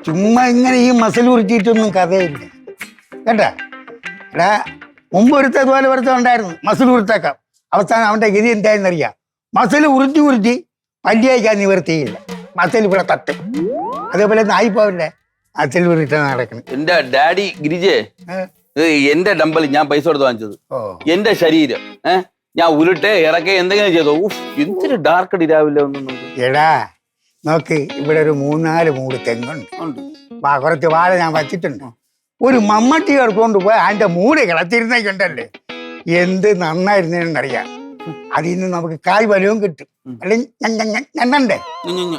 ചുമ്മാ ഇങ്ങനെ ഈ മസിൽ ഉരുട്ടിയിട്ടൊന്നും കഥയില്ല കേട്ടാ. എടാ മുമ്പ് ഒരുത്തതുപോലെ ഒരുത്തം ഉണ്ടായിരുന്നു മസിൽ ഉരുത്തേക്കാം. അവസാനം അവന്റെ ഗതി എന്തായെന്നറിയാം. മസിൽ ഉരുട്ടി ഉരുട്ടി പല്ലിയായിക്കാൻ നിവർത്തിയില്ല. മസിൽ ഇവിടെ തട്ടും. അതേപോലെ നായിപ്പോവില്ലേ മസിൽ ഉരുട്ട നടക്കണം. എന്റെ ഡാഡി ഗിരിജെ എന്റെ ഡമ്പൽ ഞാൻ പൈസ കൊടുത്ത് വാങ്ങിച്ചത്. എന്റെ ശരീരം ഞാൻ ഉരുട്ടെ ഇറക്കെ എന്തെങ്കിലും ചെയ്തോ. എന്തൊരു ഡാർക്ക് രാവിലെ ഒന്നും. എടാ നോക്ക്, ഇവിടെ ഒരു 3-4 മൂട് തെങ്ങുണ്ട്. കുറച്ച് വാഴ ഞാൻ വച്ചിട്ടുണ്ട്. ഒരു മമ്മട്ടി എടുക്കൊണ്ട് പോയി അതിന്റെ മൂട് കിളച്ചിരുന്നേക്കുണ്ടല്ലേ, എന്ത് നന്നായിരുന്നറിയാം. അതിൽ നിന്ന് നമുക്ക് കായ് വലവും കിട്ടും. അല്ലെങ്കിൽ ഞണ്ടേ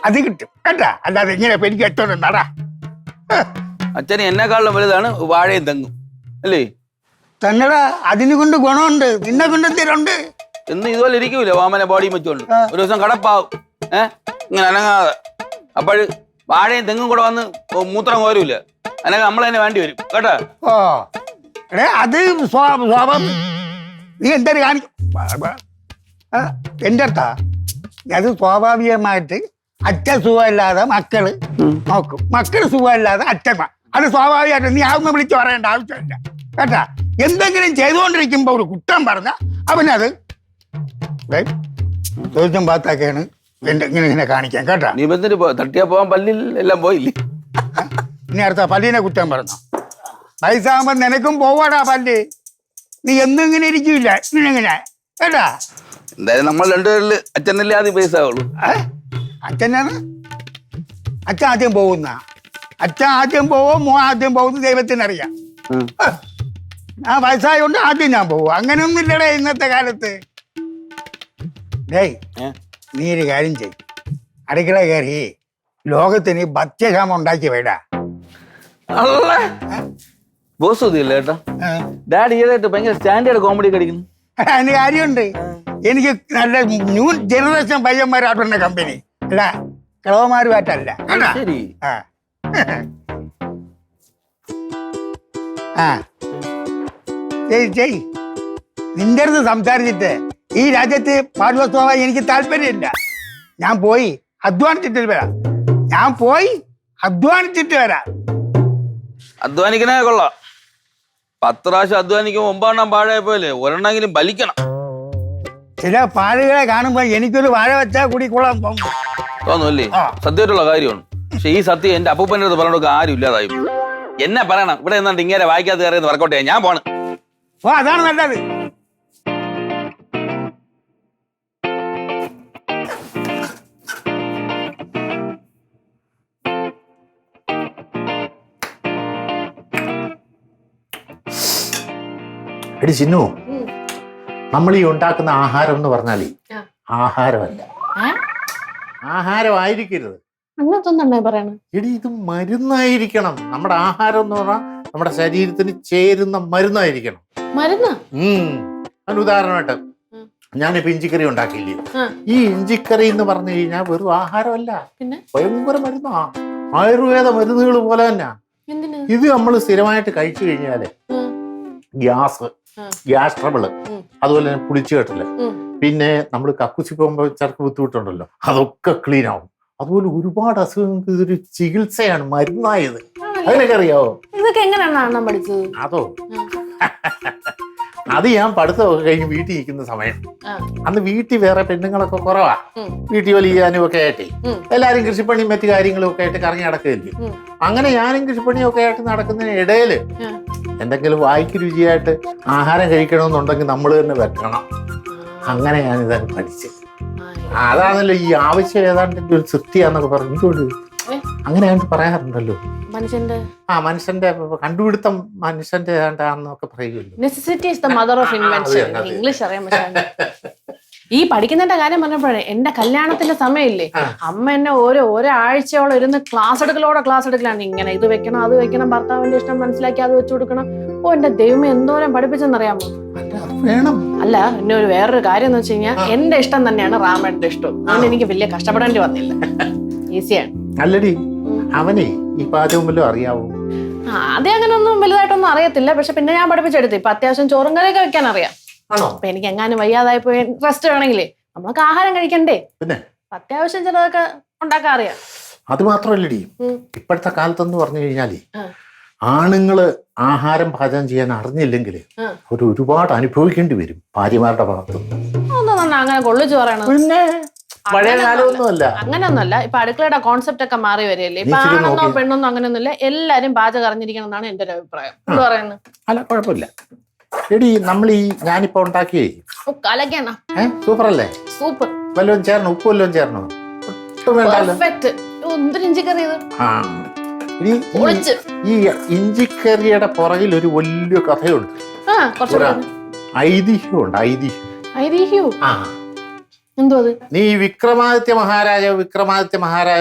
അത് കിട്ടും കേട്ടാ. അല്ലാതെ ഇങ്ങനെ എനിക്ക് എത്തോണ്ടാടാ. അച്ഛന് എന്നെക്കാളും വലുതാണ് വാഴയും തെങ്ങും അല്ലേ? തന്നെടാ, അതിനെ കൊണ്ട് ഗുണമുണ്ട്, നിന്നെ കൊണ്ട് എന്തിനുണ്ട് എന്ന് ഇതുപോലെ ഇരിക്കൂല വാമന ബോഡിയും വെച്ചോണ്ട്. ഒരു ദിവസം കടപ്പാവും ഇങ്ങനെ അനങ്ങാതെ. അപ്പോഴ് വാഴയും തെങ്ങും കൂടെ വന്ന് മൂത്രം കോരൂല. അനങ്ങ നമ്മൾ തന്നെ വേണ്ടി വരും കേട്ടാ. ഓ അത് നീ എന്തായാലും കാണിക്കും എന്റെ അടുത്താ. അത് സ്വാഭാവികമായിട്ട് അച്ഛൻ സുഖമില്ലാതെ മക്കള് നോക്കും, മക്കള് സുഖമില്ലാതെ അച്ഛൻ. അത് സ്വാഭാവികമായിട്ട് നീ ആവുന്ന വിളിച്ച് പറയേണ്ട ആവശ്യമില്ല കേട്ടാ. എന്തെങ്കിലും ചെയ്തുകൊണ്ടിരിക്കുമ്പോ ഒരു കുറ്റം പറഞ്ഞ അവനത് ചോദിച്ചും പാത്തൊക്കെയാണ് ഇങ്ങനെ കാണിക്കാൻ കേട്ടാ. നീ ബന്ധന് തട്ടിയാ പോവാൻ പല്ലിൽ എല്ലാം പോയില്ലേ? ഇനി അടുത്ത പല്ലിനെ കുറ്റം പറഞ്ഞു. വയസ്സാകുമ്പോ നിനക്കും പോവാടാ പല്ല്. നീ എന്നും ഇങ്ങനെ ഇരിക്കില്ല ഇങ്ങനെ കേട്ടാ. എന്തായാലും നമ്മൾ രണ്ടുപേരില് അച്ഛനല്ലേ ആദ്യം പൈസ ആവുള്ളൂ. അച്ഛനാണ് അച്ഛൻ ആദ്യം പോകുന്ന. അച്ഛൻ ആദ്യം പോവോ മോ ആദ്യം പോകുന്ന ദൈവത്തിനറിയാം. ആ വയസ്സായോണ്ട് ആദ്യം ഞാൻ പോവും. അങ്ങനെയൊന്നും ഇല്ലടേ ഇന്നത്തെ കാലത്ത്. ഡേയ് നീ ഒരു കാര്യം ചെയ്യും, അടുക്കള കയറി ലോകത്തിന് ഭക്ഷ്യക്ഷാമം ഉണ്ടാക്കി വേടാ. ബോസ് കേട്ടാ ഡാഡി ഏതായിട്ട് ഭയങ്കര സ്റ്റാൻഡേർഡ് കോമഡി കളിക്കുന്നു. അതിന് കാര്യമുണ്ട്. എനിക്ക് നല്ല ന്യൂ ജനറേഷൻ പയ്യന്മാരായിട്ടുള്ള കമ്പനി അല്ല, കളവന്മാരുമായിട്ടല്ല. ശരി ചെയ് നിന്റെ അടുത്ത് സംസാരിച്ചിട്ട് ഈ രാജ്യത്ത് പാർവസ്വമായി എനിക്ക് താല്പര്യമില്ല. ഞാൻ പോയി അധ്വാനിച്ചിട്ട് വരാം. അധ്വാനിക്കണേ കൊള്ളാം. 10 പ്രാവശ്യം അധ്വാനിക്കുമ്പോ 9 പാഴായ പോലെ ഒരെണ്ണെങ്കിലും ബലിക്കണം. ചില പാഴുകളെ കാണുമ്പോ എനിക്കൊരു വാഴ വെച്ചാൽ കൂടി കൊള്ളാൻ തോന്നുമല്ലേ? സത്യമായിട്ടുള്ള കാര്യമാണ്. പക്ഷെ ഈ സത്യം എന്റെ അപ്പൂപ്പൻ്റെ അടുത്ത് പറഞ്ഞോടൊക്കെ ആരും ഇല്ലാതായി. എന്നെ പറയണം ഇവിടെ നിന്നിട്ട് ഇങ്ങനെ വായിക്കാത്ത കയറിയെന്ന് വർക്കൗട്ട് ചെയ്യാൻ. ഞാൻ പോണ്. അതാണ് നല്ലത്. എടി ചിന്നു, നമ്മൾ ഈ ഉണ്ടാക്കുന്ന ആഹാരം എന്ന് പറഞ്ഞാലേ ആഹാരമല്ല, ആഹാരമായിരിക്കരുത്. എടി ഇത് മരുന്നായിരിക്കണം. നമ്മുടെ ആഹാരം എന്ന് പറഞ്ഞാൽ നമ്മുടെ ശരീരത്തിന് ചേരുന്ന മരുന്നായിരിക്കണം. അതിന് ഉദാഹരണമായിട്ട് ഞാനിപ്പോ ഇഞ്ചിക്കറി ഉണ്ടാക്കിയില്ലേ, ഈ ഇഞ്ചിക്കറി എന്ന് പറഞ്ഞു കഴിഞ്ഞാൽ വെറും ആഹാരമല്ല, ഭയങ്കര മരുന്നാ. ആയുർവേദ മരുന്നുകൾ പോലെ തന്നെ. ഇത് നമ്മൾ സ്ഥിരമായിട്ട് കഴിച്ചു കഴിഞ്ഞാല് ഗ്യാസ് ട്രബിള്, അതുപോലെ തന്നെ പുളിച്ചുകെട്ടല്, പിന്നെ നമ്മൾ കക്കുസി പോകുമ്പോൾ ചർക്ക് ബുദ്ധിമുട്ടുണ്ടല്ലോ, അതൊക്കെ ക്ലീൻ ആവും. അതുപോലെ ഒരുപാട് അസുഖങ്ങൾക്ക് ഇതൊരു ചികിത്സയാണ്, മരുന്നായത്. അതിനൊക്കെ അറിയാവോ? ഇതൊക്കെ എങ്ങനെയാണ് പഠിച്ചത്? അതോ അത് ഞാൻ പഠിത്തമൊക്കെ കഴിഞ്ഞ് വീട്ടിൽ ഇരിക്കുന്ന സമയം. അന്ന് വീട്ടിൽ വേറെ പെണ്ണുങ്ങളൊക്കെ കുറവാ. വീട്ടിൽ വലിയാനും ഒക്കെ ആയിട്ട് എല്ലാരും കൃഷിപ്പണിയും മറ്റു കാര്യങ്ങളും ഒക്കെ ആയിട്ട് കറങ്ങി നടക്കുകയില്ലേ. അങ്ങനെ ഞാനും കൃഷിപ്പണിയൊക്കെ ആയിട്ട് നടക്കുന്നതിന് ഇടയില് എന്തെങ്കിലും വായിക്ക് രുചിയായിട്ട് ആഹാരം കഴിക്കണമെന്നുണ്ടെങ്കിൽ നമ്മൾ തന്നെ വെക്കണം. അങ്ങനെ ഞാനിതാണ് പഠിച്ചത്. അതാണല്ലോ ഈ ആവശ്യം ഏതാണ്ട് ഒരു സൃഷ്ടിയാന്നൊക്കെ പറഞ്ഞുകൊണ്ട് അങ്ങനെ ഞാൻ പറയാറുണ്ടല്ലോ. മനുഷ്യന്റെ കണ്ടുപിടുത്തം മനുഷ്യന്റെ ഏതാണ്ടാന്നൊക്കെ പറയുമല്ലോ. Necessity is the mother of invention. English അറിയാൻ പറ്റാ. ഈ പഠിക്കുന്നതിന്റെ കാര്യം പറഞ്ഞപ്പോഴേ എന്റെ കല്യാണത്തിന്റെ സമയമില്ലേ അമ്മ എന്നെ ഒരാഴ്ചയോളം ഇരുന്ന് ക്ലാസ് എടുക്കലാണ് ഇങ്ങനെ ഇത് വെക്കണം അത് വെക്കണം ഭർത്താവിന്റെ ഇഷ്ടം മനസ്സിലാക്കി അത് വെച്ചു കൊടുക്കണം. ഓ എന്റെ ദൈവമേ എന്തോരം പഠിപ്പിച്ചെന്നറിയാമോ. വേണം. അല്ല പിന്നെ വേറൊരു കാര്യം എന്ന് വെച്ച് കഴിഞ്ഞാൽ എന്റെ ഇഷ്ടം തന്നെയാണ് റാമേട്ടന്റെ ഇഷ്ടം. അതുകൊണ്ട് എനിക്ക് വലിയ കഷ്ടപ്പെടേണ്ടി വന്നില്ല, ഈസിയാണ്. അല്ലടി അവനെ ഈ പാചകം വല്ലതും അറിയാവോ? അതേ അങ്ങനെയൊന്നും വലുതായിട്ടൊന്നും അറിയത്തില്ല. പക്ഷെ പിന്നെ ഞാൻ പഠിപ്പിച്ചെടുത്തു. ഇപ്പൊ അത്യാവശ്യം ചോറും കറിയൊക്കെ വെക്കാൻ അറിയാം. അപ്പൊ എനിക്ക് എങ്ങാനും വയ്യാതായി പോയി റെസ്റ്റ് വേണമെങ്കിലേ നമ്മൾക്ക് ആഹാരം കഴിക്കണ്ടേ, പിന്നെ അത്യാവശ്യം ചിലതൊക്കെ ഉണ്ടാക്കാൻ അറിയാം. അത് മാത്രമല്ലടി ഇപ്പോഴത്തെ കാലത്തെന്ന് പറഞ്ഞു കഴിഞ്ഞാല് ആണുങ്ങള് ആഹാരം പാചകം ചെയ്യാൻ അറിഞ്ഞില്ലെങ്കിൽ ഒരുപാട് അനുഭവിക്കേണ്ടി വരും ഭാര്യമാരുടെ ഭാഗത്ത്. ഒന്നും അങ്ങനെ കൊള്ളിച്ചു പറയണത്. പിന്നെ പഴയ കാലമൊന്നുമല്ല, അങ്ങനെയൊന്നുമല്ല. ഇപ്പൊ അടുക്കളയുടെ കോൺസെപ്റ്റ് ഒക്കെ മാറി വരികയല്ലേ. ഇപ്പൊ ആണെന്നോ പെണ്ണെന്നോ അങ്ങനെയൊന്നുമില്ല, എല്ലാരും പാചകം അറിഞ്ഞിരിക്കണം എന്നാണ് എന്റെ ഒരു അഭിപ്രായം. എന്ത് പറയുന്നത്? അല്ല കുഴപ്പമില്ല എടി. നമ്മൾ ഞാനിപ്പോ ഉണ്ടാക്കിയേ കലക്കാണ്. സൂപ്പർ അല്ലേ? സൂപ്പർ. വല്ലതും ചേർന്നോ? ഉപ്പ് വല്ലതും ചേർന്നോ? ഒട്ടും വേണ്ടല്ലോ. ഇഞ്ചിക്കറി ഈ ഇഞ്ചിക്കറിയുടെ പുറകിൽ ഒരു വലിയ കഥയുണ്ട്, ഐതിഹ്യമുണ്ട്. ഐതിഹ്യം എന്തോ അത്? നീ വിക്രമാദിത്യ മഹാരാജ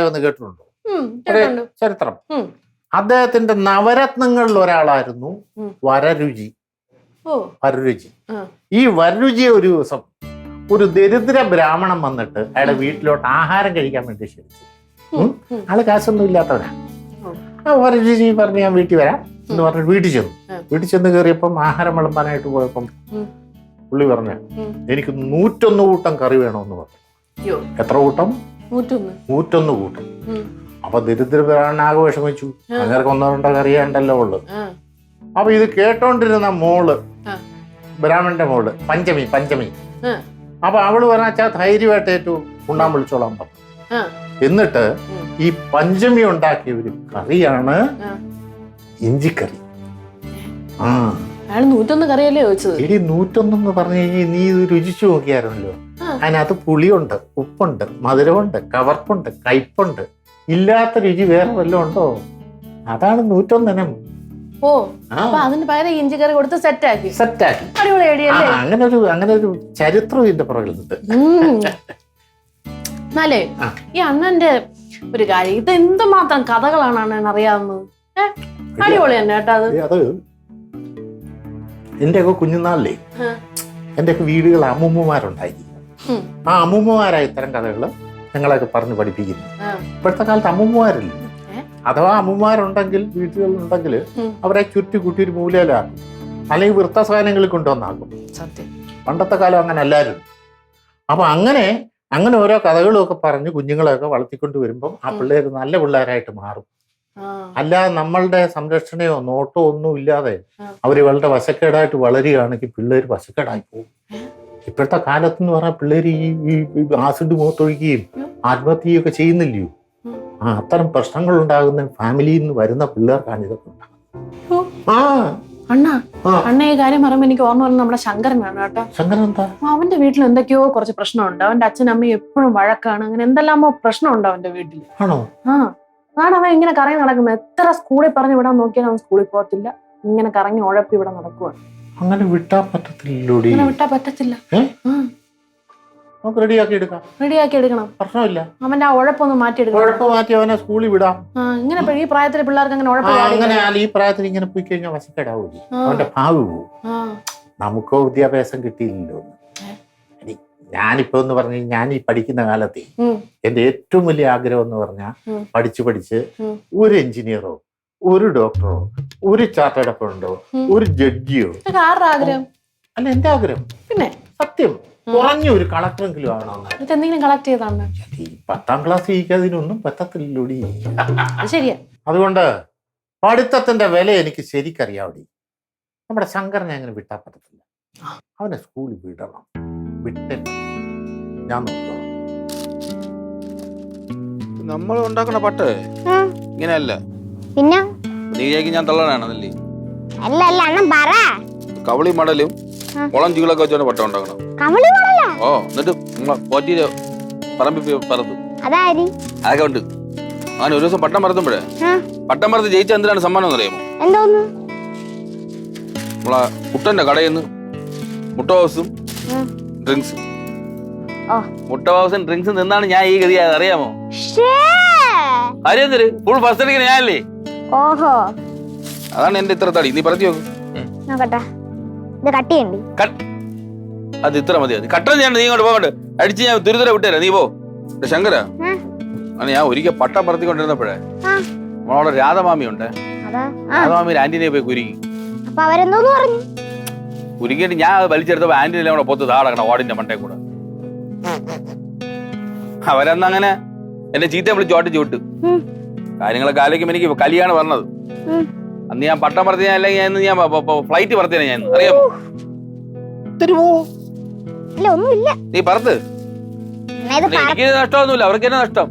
എന്ന് കേട്ടിട്ടുണ്ടോ? ചരിത്രം. അദ്ദേഹത്തിന്റെ നവരത്നങ്ങളിൽ ഒരാളായിരുന്നു വരരുചി. ഈ വരരുചിയെ ഒരു ദിവസം ഒരു ദരിദ്ര ബ്രാഹ്മണൻ വന്നിട്ട് അയാളുടെ വീട്ടിലോട്ട് ആഹാരം കഴിക്കാൻ വേണ്ടി ക്ഷണിച്ചു. ആള് കാശൊന്നും ഇല്ലാത്തവരാ. വരരുചി പറഞ്ഞു ഞാൻ വീട്ടിൽ വരാം എന്ന് പറഞ്ഞു വീട്ടിൽ ചെന്ന് കയറിയപ്പം ആഹാരം വിളമ്പാനായിട്ട് പോയപ്പം പുള്ളി പറഞ്ഞു എനിക്ക് 101 കൂട്ടം കറി വേണമെന്ന് പറഞ്ഞു. എത്ര കൂട്ടം? 101 കൂട്ടം. അപ്പൊ ദരിദ്ര ബ്രാഹ്മണനാകെ വിഷമിച്ചു. അങ്ങനെ 1-2 കറിയുണ്ടല്ലോ ഉള്ളു. അപ്പൊ ഇത് കേട്ടോണ്ടിരുന്ന മോള്, ബ്രാഹ്മണന്റെ മോള് പഞ്ചമി, അപ്പൊ അവള് പറഞ്ഞാ ധൈര്യമായിട്ടേറ്റു ഉണ്ണാൻ വിളിച്ചോളാൻ പറഞ്ഞു. എന്നിട്ട് ഈ പഞ്ചമി ഉണ്ടാക്കിയ ഒരു കറിയാണ് ഇഞ്ചിക്കറി. അയാൾ 101 കറിയല്ലേ ചോദിച്ചത്? ഇനി 101 എന്ന് പറഞ്ഞു കഴിഞ്ഞാൽ നീ ഇത് രുചിച്ചു നോക്കിയായിരുന്നല്ലോ. അതിനകത്ത് പുളിയുണ്ട്, ഉപ്പുണ്ട്, മധുരമുണ്ട്, കവർപ്പുണ്ട്, കയ്പുണ്ട്. ഇല്ലാത്ത രുചി വേറെ വല്ലതും ഉണ്ടോ? അതാണ് 101 ഓ അപ്പൊ അതിന് പകരം ഇഞ്ചിക്കറി കൊടുത്ത് സെറ്റാക്കി. അടിപൊളി ഐഡിയ അല്ലേ? അങ്ങനെ ഒരു ചരിത്രം ഇതിന്റെ പുറകിലുണ്ട്. എന്നാലേ ഈ അണ്ണന്റെ ഒരു കാര്യം, ഇത് എന്തുമാത്രം കഥകളാണ് അണ്ണൻ അറിയാവുന്നത്. അടിപൊളി തന്നെ കേട്ടോ അത്. എന്റെയൊക്കെ കുഞ്ഞുനാളിലേ എന്റെയൊക്കെ വീടുകൾ അമ്മൂമ്മമാരുണ്ടായിരുന്നു. ആ അമ്മൂമ്മമാരായ ഇത്തരം കഥകള് ഞങ്ങളൊക്കെ പറഞ്ഞ് പഠിപ്പിക്കുന്നു. ഇപ്പോഴത്തെ കാലത്ത് അമ്മൂമ്മമാരില്ല. അഥവാ അമ്മൂമ്മമാരുണ്ടെങ്കിൽ വീട്ടുകളുണ്ടെങ്കിൽ അവരെ ചുറ്റി ഒരു മൂലയിലാക്കും, അല്ലെങ്കിൽ വൃത്തസാധനങ്ങളിൽ കൊണ്ടുവന്നാക്കും. പണ്ടത്തെ കാലം അങ്ങനെ അല്ലായിരുന്നു. അപ്പൊ അങ്ങനെ ഓരോ കഥകളും ഒക്കെ പറഞ്ഞ് കുഞ്ഞുങ്ങളെയൊക്കെ വളർത്തിക്കൊണ്ട് വരുമ്പം ആ പിള്ളേർ നല്ല പിള്ളേരായിട്ട് മാറും. അല്ലാതെ നമ്മളുടെ സംരക്ഷണയോ നോട്ടോ ഒന്നും ഇല്ലാതെ അവര് വളരെ വശക്കേടായിട്ട് വളരുകയാണെങ്കിൽ പിള്ളേർ വശക്കേടായി പോകും. ഇപ്പോഴത്തെ കാലത്തെന്ന് പറഞ്ഞാൽ പിള്ളേർ ഈ ആസിഡ് മുഖത്തൊഴുകുകയും ആത്മഹത്യയൊക്കെ ചെയ്യുന്നില്ലയോ? അത്തരം പ്രശ്നങ്ങൾ ഉണ്ടാകുന്ന ഫാമിലിയിൽ നിന്ന് വരുന്ന പിള്ളേർക്കാണ് ഇതൊക്കെ ഉണ്ടാകുന്നത്. അണ്ണ ഈ കാര്യം പറയുമ്പോ എനിക്ക് ഓർമ്മ വരുന്നത് നമ്മുടെ ശങ്കരനാണ് കേട്ടോ. ശങ്കരൻ എന്താ? അവന്റെ വീട്ടിൽ എന്തൊക്കെയോ കുറച്ച് പ്രശ്നമുണ്ട്. അവന്റെ അച്ഛനും അമ്മയും എപ്പോഴും വഴക്കാണ്. അങ്ങനെ എന്തെല്ലാമോ പ്രശ്നമുണ്ട് അവന്റെ വീട്ടിൽ. ആണോ? അതാണ് അവൻ ഇങ്ങനെ കറങ്ങി നടക്കുന്നത്. എത്ര സ്കൂളിൽ പറഞ്ഞു വിടാൻ നോക്കിയാലും അവൻ സ്കൂളിൽ പോകത്തില്ല. ഇങ്ങനെ കറങ്ങി ഉഴപ്പി ഇവിടെ നടക്കുവാണ്. അങ്ങനെ വിട്ടാൻ പറ്റത്തില്ല. നമുക്ക് റെഡിയാക്കി എടുക്കണം. പ്രശ്നമില്ല. അവന്റെ ആ ഉഴപ്പൊന്ന് മാറ്റി അവനെ സ്കൂളിൽ വിടാം. ഇങ്ങനെ ഈ പ്രായത്തിൽ പിള്ളേർക്ക് അങ്ങനെ അങ്ങനെ ഈ പ്രായത്തിൽ ഇങ്ങനെ പോയി കഴിഞ്ഞാൽ വശക്കേടാവൂലേ? അവന്റെ ഭാവി പോവും. നമുക്കോ വിദ്യാഭ്യാസം കിട്ടിയില്ലല്ലോ. ഞാനിപ്പോ എന്ന് പറഞ്ഞ ഞാൻ ഈ പഠിക്കുന്ന കാലത്തെ എന്റെ ഏറ്റവും വലിയ ആഗ്രഹം എന്ന് പറഞ്ഞാൽ പഠിച്ച് ഒരു എഞ്ചിനീയറോ, ഒരു ഡോക്ടറോ, ഒരു ചാർട്ടേഡ് അക്കൗണ്ടോ, ഒരു ജഡ്ജിയോ. ആഗ്രഹം അല്ല, എന്റെ ആഗ്രഹം. പിന്നെ സത്യം കുറഞ്ഞ ഒരു കളക്ടറെങ്കിലും ആവണം. കളക്ട് ചെയ്താണ്. ഈ 10ാം ക്ലാസ് ജയിക്കാതിനൊന്നും പറ്റത്തില്ലൂടി. ശരിയാ. അതുകൊണ്ട് പഠിത്തത്തിന്റെ വില എനിക്ക് ശരിക്കറിയാവടി. നമ്മുടെ ശങ്കരനെ അങ്ങനെ വിട്ടാ പറ്റത്തില്ല. അവനെ സ്കൂളിൽ വിടണം. വിട്ടേ ഞാൻ നോക്കണം. നമ്മൾ ഉണ്ടാക്കണ പട്ട് ഇങ്ങനെയല്ല. പിന്നെ നീക്ക് ഞാൻ തള്ളനാണല്ലേ? അല്ല അണ്ണൻ പറ. കവളി മടലും മുളം ചീളൊക്കെ വെച്ചാണ് പട്ടം ഉണ്ടാക്കണം. ഓ എന്നിട്ട് പോറ്റിയില് പറമ്പി പറത്തു. അതൊക്കെ ഉണ്ട്. അങ്ങനെ ഒരു ദിവസം പട്ടം പറത്തുമ്പോഴേ പട്ടം പറത്ത് ജയിച്ച എന്തിനാണ് സമ്മാനം എന്ന് അറിയാമോ? നമ്മളെ കുട്ടന്റെ കടയിൽ നിന്ന് മുട്ട ഹൗസും ഡ്രിങ്ക്സും. ഓ. മുട്ടമാംസം ഡ്രിങ്ക്സ് നിന്നാണ് ഞാൻ ഈ ഗതിയായത്, അറിയാമോ? ശ്ശേ. കാര്യം തരും ഫുൾ ഫസ്റ്റ് അടിക്കുന്ന ഞാനല്ലേ. ഓഹോ. അതാണ് എന്റെ ഇത്ര തടി. നീ പറഞ്ഞു നോക്ക്. നോക്കട്ടെ, ഇത് കട്ട് ചെയ്യണ്ടി. അത് ഇത്ര മതി. അത് കട്ടൻ ചെയ്യണ്ട. നീ ഇങ്ങോട്ട് പോകണ്ട്. അടിച്ച് ഞാൻ തുരുതര വിട്ടുതരാം. നീ പോ. ശങ്കര, അങ്ങനെ ഞാൻ ഒരിക്കൽ പട്ടം പറത്തിക്കൊണ്ടിരുന്നപ്പോഴേ നമ്മളവിടെ രാധമാമിയുണ്ട്. രാധമാമി ആന്റിനെ പോയി കുരുക്കി. അപ്പൊ അവരെന്തോന്ന് പറഞ്ഞു? കുരുക്കിയിട്ട് ഞാൻ വലിച്ചെടുത്തപ്പോ ആന്റിനെ കൂടെ പൊത്ത് താടക്കണം വാർഡിന്റെ മണ്ടേ കൂടെ. അവരന്നങ്ങനെ എന്നെ ചീത്ത വിളിച്ച് ഓട്ടിച്ചു വിട്ടു. കാര്യങ്ങളൊക്കെ ആലോചിക്കുമ്പോ എനിക്ക് കലിയാണ് പറഞ്ഞത്. അന്ന് ഞാൻ പട്ടം പറത്തിയ അല്ലെങ്കിൽ ഞാൻ ഫ്ലൈറ്റ് പറത്തിയ ഞാൻ, അറിയാമോ? നീ പറത്ത്. എനിക്ക് നഷ്ടമൊന്നുമില്ല, അവർക്ക് തന്നെ നഷ്ടം.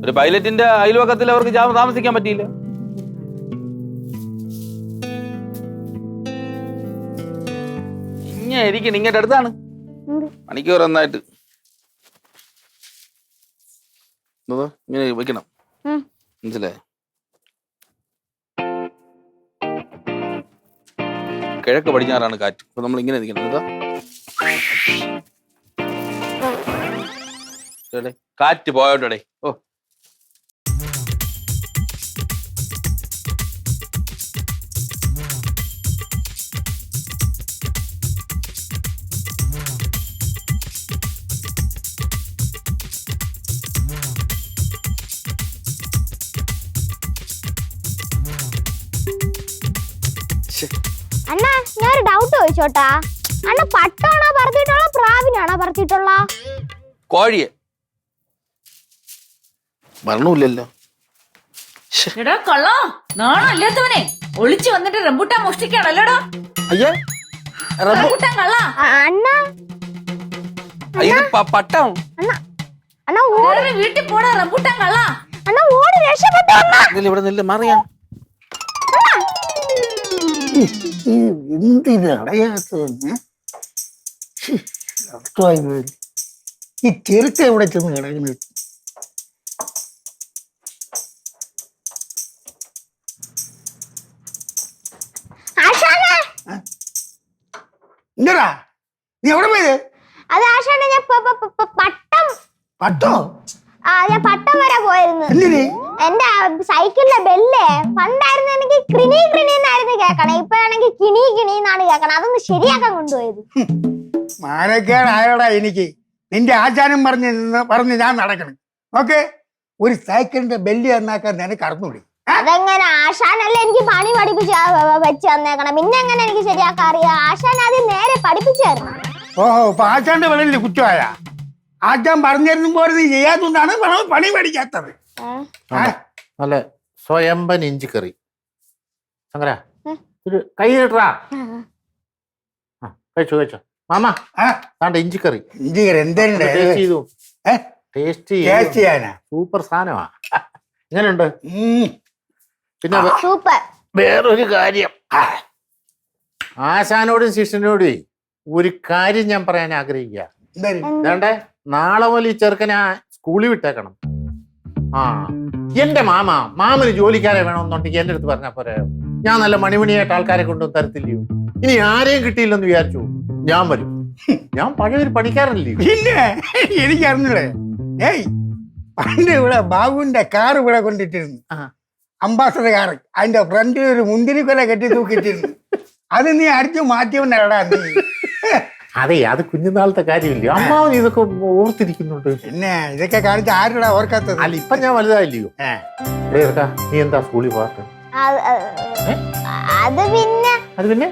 ഒരു പൈലറ്റിന്റെ അയൽവക്കത്തിൽ അവർക്ക് താമസിക്കാൻ പറ്റിയില്ല. ഇരിക്കണം, ഇങ്ങോട്ട് അടുത്താണ് മണിക്കൂർ നന്നായിട്ട് ഇങ്ങനെ വെക്കണം, മനസ്സിലായോ? കിഴക്ക് പടിഞ്ഞാറാണ് കാറ്റ്. അപ്പൊ നമ്മൾ ഇങ്ങനെ നിൽക്കണം. എന്താ കാറ്റ് പോയോട്ടെ. ഓ, അണ്ണാ, ഞാൻ ഒരു ഡൗട്ട് ചോദിച്ചോട്ടാ. അണ്ണ പട്ടാണോ പറത്തിട്ടുള്ള പ്രാവിനാണോ പറത്തിട്ടുള്ള? കോഴിയെ മരണമില്ലല്ലോ. കൊള്ളോ, നാണല്ലാത്തവനെ ഒളിച്ചു വന്നിട്ട് റംബൂട്ടാൻ മോഷ്ടിക്കാണല്ലോടാ. അയ്യേ, റംബൂട്ടാൻ കള്ള. അണ്ണാ പട്ടം. അണ്ണാ ഓടി വീട്ടിൽ പോടാ, റംബൂട്ടാൻ കള്ള. അണ്ണാ ഓടി രക്ഷപ്പെട്ടു. ഇവിടെ നില്ല മാറിയാ. എന്തിനടയാത്തതെന്ന് ഈ ചെറുക്ക എവിടെ ചെന്ന് കിടക്കുന്നത്? എന്താ നീ എവിടെ പോയത്? അത് ആശാനെ, ഞാൻ പട്ടം പട്ടോ? ഞാൻ പട്ടം വരെ പോയിരുന്നു. എന്തിന്? എന്റെ സൈക്കിളിന്റെ ബെല്ലേ പണ്ടായിരുന്നു എനിക്ക് ക്രിനി ക്രിനി എന്നായിരുന്നു കേക്കണേ. ഇപ്പഴാണെങ്കിൽ കിണി കിണി എന്നാണ് കേക്കണേ. അതൊന്ന് ശരിയാക്കാൻ കൊണ്ടുപോയത്. മാനക്കേടായോടാ എനിക്ക്. നിന്റെ ആചാരം പറഞ്ഞ് ഞാൻ നടക്കണം. ഓക്കെ, ഒരു സൈക്കിളിന്റെ ബെല്ല് എന്നാക്കാൻ നിനക്ക് അറിഞ്ഞൂടി. അതെങ്ങനെ ആശാനല്ലേ എനിക്ക് പണി പഠിപ്പിച്ച് വെച്ച് തന്നേക്കണം. പിന്നെ എങ്ങനെ എനിക്ക് ശരിയാക്കാൻ അറിയാം? ആശാൻ ആദ്യം നേരെ പഠിപ്പിച്ചു തരണം. ഓഹോ, ഇപ്പൊ ആശാന്റെ വെളിയിൽ കുറ്റമായ? ആശാൻ പറഞ്ഞിരുന്നു പോലെ നീ ചെയ്യാത്തതുകൊണ്ടാണ് പണി പഠിക്കാത്തത്. നല്ല സ്വയംബൻ ഇഞ്ചി കറി. ശങ്കര, ഒരു കൈ നീട്ടാ. കഴിച്ചോ കഴിച്ചോ മാമ. താണ്ട ഇഞ്ചി കറി. ഇഞ്ചി കറി എന്തായാലും ടേസ്റ്റ് ചെയ്യാനാ. സൂപ്പർ സാധനമാ. എങ്ങനെയുണ്ട്? പിന്നെ സൂപ്പർ. വേറൊരു കാര്യം, ആശാനോടും ശിഷ്യനോടും ഒരു കാര്യം ഞാൻ പറയാൻ ആഗ്രഹിക്കുക. വേണ്ടേ, നാളെ മുതൽ ഈ ചെറുക്കനെ സ്കൂളിൽ വിട്ടേക്കണം. എന്റെ മാമന് ജോലിക്കാരെ വേണമെന്നുണ്ടെങ്കിൽ എന്റെ അടുത്ത് പറഞ്ഞാൽ പോരായോ? ഞാൻ നല്ല മണിമണിയായിട്ട് ആൾക്കാരെ കൊണ്ടൊന്നും തരത്തില്ലയോ? ഇനി ആരെയും കിട്ടിയില്ലെന്ന് വിചാരിച്ചു ഞാൻ വരും. ഞാൻ പഴയൊരു പണിക്കാരനല്ലേ. പിന്നെ എനിക്കറിഞ്ഞൂടെ? ഏയ്, പണ്ട് ഇവിടെ ബാബുവിന്റെ കാർ ഇവിടെ കൊണ്ടിട്ടിരുന്നു. Ambassador car. അതിന്റെ ഫ്രണ്ടിൽ ഒരു മുന്തിരിക്കൊല കെട്ടി തൂക്കിട്ടിരുന്നു. അത് നീ അടിച്ചു മാറ്റിയോണ്ടല്ലടാ നീ. അതെ, അത് കുഞ്ഞുനാളത്തെ കാര്യമില്ലയോ? അമ്മാവൻ ഇതൊക്കെ ഓർത്തിരിക്കുന്നുണ്ട്. പിന്നെ ഇതൊക്കെ കാണിച്ച് ആരുടെ ഓർക്കാത്തത്? അല്ല, ഇപ്പൊ ഞാൻ വലുതായില്ലയോ? നീ എന്താ സ്കൂളിൽ പോകാത്ത? അത് പിന്നെ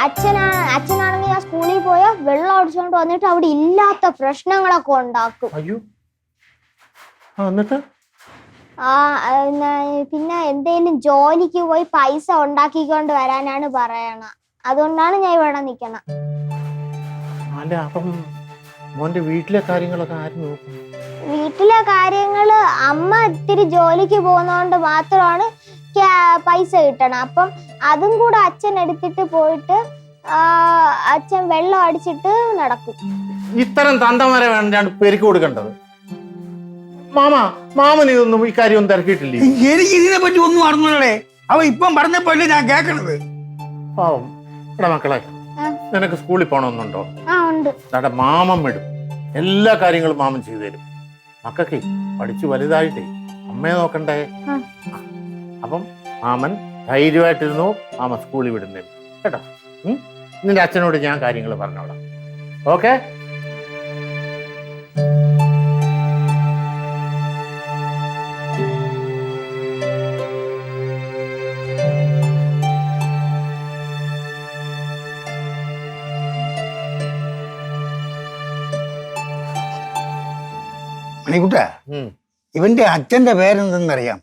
അച്ഛനാണെങ്കിൽ ഞാൻ സ്കൂളിൽ പോയ വെള്ളം അടിച്ചോണ്ട് വന്നിട്ട് അവിടെ ഇല്ലാത്ത പ്രശ്നങ്ങളൊക്കെ ഉണ്ടാക്കും. അയ്യോ, എന്നിട്ട് പിന്നെ എന്തെങ്കിലും ജോലിക്ക് പോയി പൈസ ഉണ്ടാക്കിക്കൊണ്ട് വരാനാണ് പറയണ. അതുകൊണ്ടാണ് ഞാൻ ഇവിടെ നിക്കണം. അല്ല, അപ്പം മോന്റെ വീട്ടിലെ കാര്യങ്ങളൊക്കെ ആര് നോക്കും? വീട്ടിലെ കാര്യങ്ങള് അമ്മ ഇത്തിരി ജോലിക്ക് പോകുന്നോണ്ട് മാത്രമാണ് പൈസ കിട്ടണം. അപ്പം അതും കൂടെ അച്ഛൻ എടുത്തിട്ട് പോയിട്ട് അച്ഛൻ വെള്ളം അടിച്ചിട്ട് നടക്കും. ഇത്തരം തന്തമാരെ വേണം പെരുക്കി കൊടുക്കേണ്ടത്. മാമന് ഇതൊന്നും ഈ കാര്യം ഒന്നും തിരക്കിയിട്ടില്ലേ? എനിക്ക് ഇതിനെ പറ്റി ഒന്നും അറിഞ്ഞൂടെ. അവ ഇപ്പം പറഞ്ഞപ്പോലെ ഞാൻ കേക്കണത്. പാവം. ഇവിടെ മക്കളെ, നിനക്ക് സ്കൂളിൽ പോണമെന്നുണ്ടോ? ഉണ്ട്. മാമൻ വിടും. എല്ലാ കാര്യങ്ങളും മാമൻ ചെയ്തു തരും. മക്കൾക്ക് പഠിച്ചു വലുതായിട്ടേ അമ്മയെ നോക്കണ്ടേ. അപ്പം മാമൻ ധൈര്യമായിട്ടിരുന്നു. മാമൻ സ്കൂളിൽ വിടുന്നില്ല കേട്ടോ. നിന്റെ അച്ഛനോട് ഞാൻ കാര്യങ്ങൾ പറഞ്ഞോളാം. ഓക്കെ? മണിക്കുട്ട, ഇവന്റെ അച്ഛന്റെ പേരെന്തെന്നറിയാം?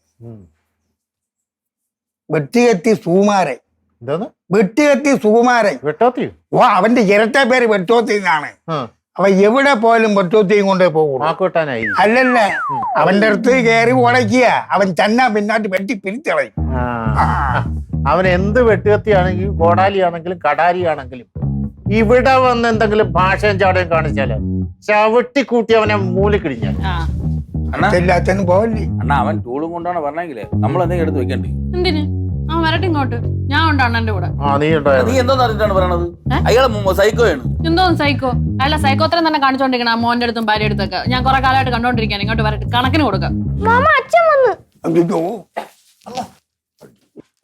വെട്ടുകത്തി സുകുമാരൻ. എന്തോന്ന്? വെട്ടുകത്തി സുകുമാരൻ. വെട്ടോത്തി? ഓ, അവന്റെ ഇരട്ട പേര് വെട്ടോത്തി എന്നാണ്. അവൻ എവിടെ പോയാലും വെട്ടോത്തിയും കൊണ്ടേ പോകും. അല്ലല്ല, അവന്റെ അടുത്ത് കയറി ഉടയ്ക്കുക, അവൻ ചന്ന പിന്നാട്ട് വെട്ടി പിരിച്ചളയും. അവൻ എന്ത് വെട്ടുകത്തിയാണെങ്കിലും കോടാലിയാണെങ്കിലും കടാലിയാണെങ്കിലും ഇവിടെ വന്ന് എന്തെങ്കിലും ഭാഷയും ചാടയും കാണിച്ചാല് ചവിട്ടി കൂട്ടി അവനെ മൂലിക്കിടിഞ്ഞാൽ എല്ലാത്തിനും പോവല്ലേ. അണ്ണാ അവൻ ടൂളും കൊണ്ടാണ് പറഞ്ഞെങ്കിലേ നമ്മൾ എന്തെങ്കിലും എടുത്ത് വെക്കണ്ടേ? എന്തിന് അവൻ വരട്ടെ ഇങ്ങോട്ട്, ഞാൻ ഉണ്ട് അണ്ണന്റെ കൂടെ. നീ എന്തോന്ന് അറിഞ്ഞിട്ടാണ് പറയണത്? അയാള് സൈക്കോയാണ്. എന്തോന്ന് സൈക്കോ? അല്ല, സൈക്കോത്തരം തന്നെ കാണിച്ചോണ്ടിരിക്കണം ആ മോന്റെ അടുത്തും ഭാര്യ അടുത്തൊക്കെ. ഞാൻ കുറെ കാലമായിട്ട് കണ്ടോണ്ടിരിക്കാൻ. ഇങ്ങോട്ട് വരട്ടെ, കണക്കിന് കൊടുക്കാം. അച്ഛൻ വന്നു.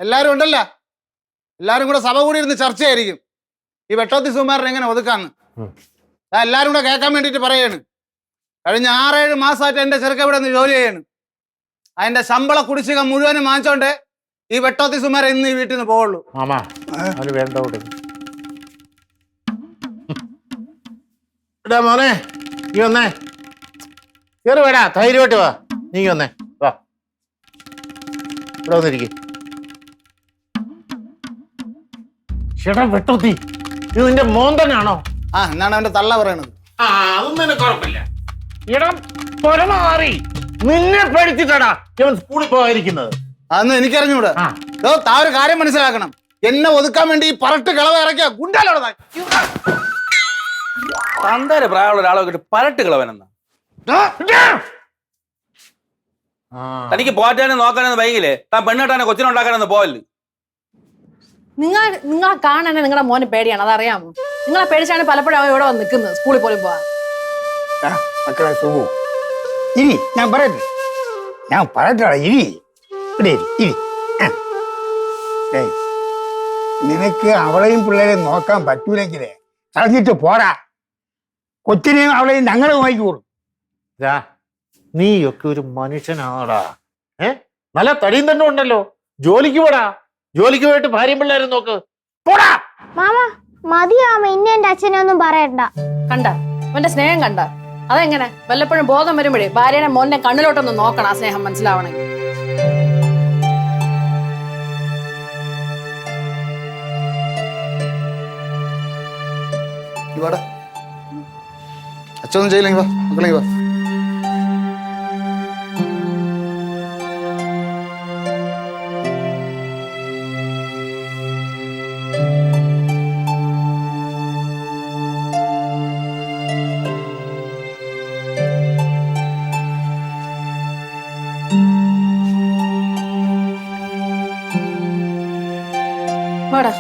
എല്ലാരും ഉണ്ടല്ല, എല്ലാരും കൂടെ സഭ കൂടി ഇരുന്ന് ചർച്ചയായിരിക്കും ഈ വെട്ടോത്തി സുകുമാരൻ എങ്ങനെ ഒതുക്കാന്ന്. എല്ലാരും കൂടെ കേൾക്കാൻ വേണ്ടിട്ട് പറയാണ്. കഴിഞ്ഞ 6-7 മാസമായിട്ട് എന്റെ ചെറുക്ക ഇവിടെ നിന്ന് ജോലി ചെയ്യാണ്. അതിന്റെ ശമ്പള കുടിശ്ശിക മുഴുവനും വാങ്ങിച്ചോണ്ട് ഈ വെട്ടോത്തി സുകുമാരൻ ഇന്ന് ഈ വീട്ടിൽ നിന്ന് പോവുള്ളൂ. മോനെ നീ വന്നേ, കേറി വേടാ, ധൈര്യമായിട്ട് വാ. നീ വന്നേ, വാ, ഇവിടെ വന്നിരിക്കും. ചേട്ടാ വെട്ടോത്തി, ഇത് നിന്റെ മോൻ തന്നെയാണോ? എന്നാണ് അവന്റെ തള്ള പറയണത്. അതൊന്നും എനിക്ക് ഉറപ്പില്ല. ഇടം പൊരമാറി നിന്നെ പേടിച്ചിട്ടാടാ ഇവൻ സ്കൂളിൽ പോയിരിക്കുന്നത്. അതൊന്നും എനിക്കറിഞ്ഞൂടാ. താ ഒരു കാര്യം മനസ്സിലാക്കണം, എന്നെ ഒതുക്കാൻ വേണ്ടി ഈ പറട്ട് കിളവ ഇറക്കിയ ഗുണ്ടാലോട് തന്തേരെ പ്രായമുള്ള ഒരാളെ കിട്ടി പരട്ട് കിളവനെന്നാ. തനിക്ക് പോറ്റാനും നോക്കാനൊന്നും വൈകില്ലേ? താൻ പെണ്ണിട്ടാനെ കൊച്ചിനുണ്ടാക്കാനൊന്നും പോവല്ലേ? നിങ്ങളെ കാണാൻ നിങ്ങളുടെ മോന് പേടിയാണ്, അതറിയാമോ? നിങ്ങളെ പേടിച്ചാണ് പലപ്പോഴും അവൻ ഇവിടെ വന്ന് നിൽക്കുന്നത്, സ്കൂളിൽ പോലും പോവാ. മക്കളെ സുഖു, ഇരി, ഞാൻ പറയട്ടാ, ഇരി, ഇരി. നിനക്ക് അവളെയും പിള്ളേരെയും നോക്കാൻ പറ്റൂലെങ്കിലേ കളഞ്ഞിട്ട് പോരാ. കൊച്ചിനെയും അവളെയും ഞങ്ങളെ നോക്കിക്കോളൂ. നീയൊക്കെ ഒരു മനുഷ്യനാടാ. നല്ല തടിയും തന്നെ ഉണ്ടല്ലോ. ജോലിക്ക് പോടാ, ജോലിക്ക് പോയിട്ട് ഭാര്യയും പിള്ളേരും നോക്ക്. പോടാ മാമ, മതിയാമ, ഇന്ന എന്റെ അച്ഛനെ ഒന്നും പറയണ്ട. കണ്ട അവന്റെ സ്നേഹം കണ്ട? അതെങ്ങനെ? വല്ലപ്പോഴും ബോധം വരുമ്പോഴേ ഭാര്യനെ മോനെ കണ്ണിലോട്ടൊന്ന് നോക്കണം, ആ സ്നേഹം മനസ്സിലാവണമെങ്കിൽ. അച്ഛനൊന്നും ചെയ്യില്ലെങ്കിൽ വാ, മക്കളെങ്കിൽ വാ. വാടാ.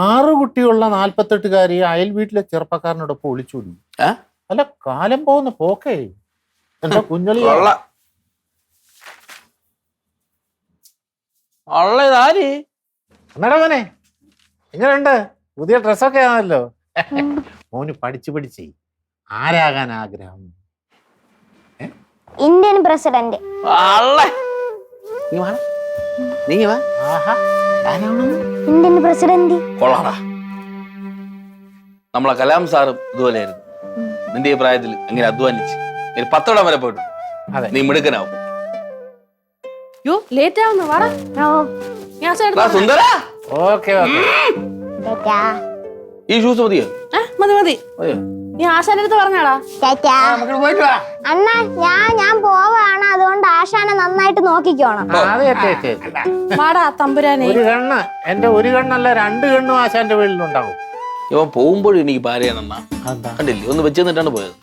ആറ് കുട്ടിയുള്ള 48കാരി അയൽ വീട്ടിലെ ചെറുപ്പക്കാരനോടൊപ്പം ഒളിച്ചോടി. അല്ല, കാലം പോകുന്ന പോക്കേ. എന്താ കുഞ്ഞളി എന്നാടാ മോനെ, എങ്ങനെയുണ്ട്? പുതിയ ഡ്രസ്സൊക്കെ ആണല്ലോ. മോന് പഠിച്ച് ആരാകാൻ ആഗ്രഹം? Indian president. ഇന്ത്യൻ പ്രസിഡന്റ് കൊള്ളാടാ. നമ്മളെ കലാം സാറും ഇതുപോലെയായിരുന്നു. നിന്റെ ഈ പ്രായത്തിൽ എങ്ങനെ അധ്വാനിച്ച് നീ 10 ഇടം വരെ പോയിട്ടുണ്ട്. അതെ. നീ മിടുക്കനാവും. യോ ലേറ്റ് ആവുന്നു വാടാ ഞാൻ ആശാന്റെ എടാ സുന്ദര, ഓക്കെ ഓക്കെ. ചേച്ചാ ഈ ഷൂസ് മതിയോ? മതി മതി മതിയോ? നീ ആശാന്റെ അടുത്ത് പറഞ്ഞാടാ. ചേച്ചാ നമുക്ക് പോയിട്ട് വാ. അണ്ണ ഞാൻ പോവാണ്, അതുകൊണ്ട് ആശാനെ നന്നായിട്ട് നോക്കിക്കോണം. അതെ ചേച്ചി. വാടാ തമ്പുരാനെ. ഒരു കണ്ണ്, എന്റെ ഒരു കണ്ണല്ല 2 കണ്ണും ആശാന്റെ വീട്ടിലുണ്ടാവും. ഇവൻ പോകുമ്പോഴും എനിക്ക് പാരയാണെന്നാ എന്താ? കണ്ടില്ലേ, ഒന്ന് വെച്ച് നിന്നിട്ടാണ് പോയത്.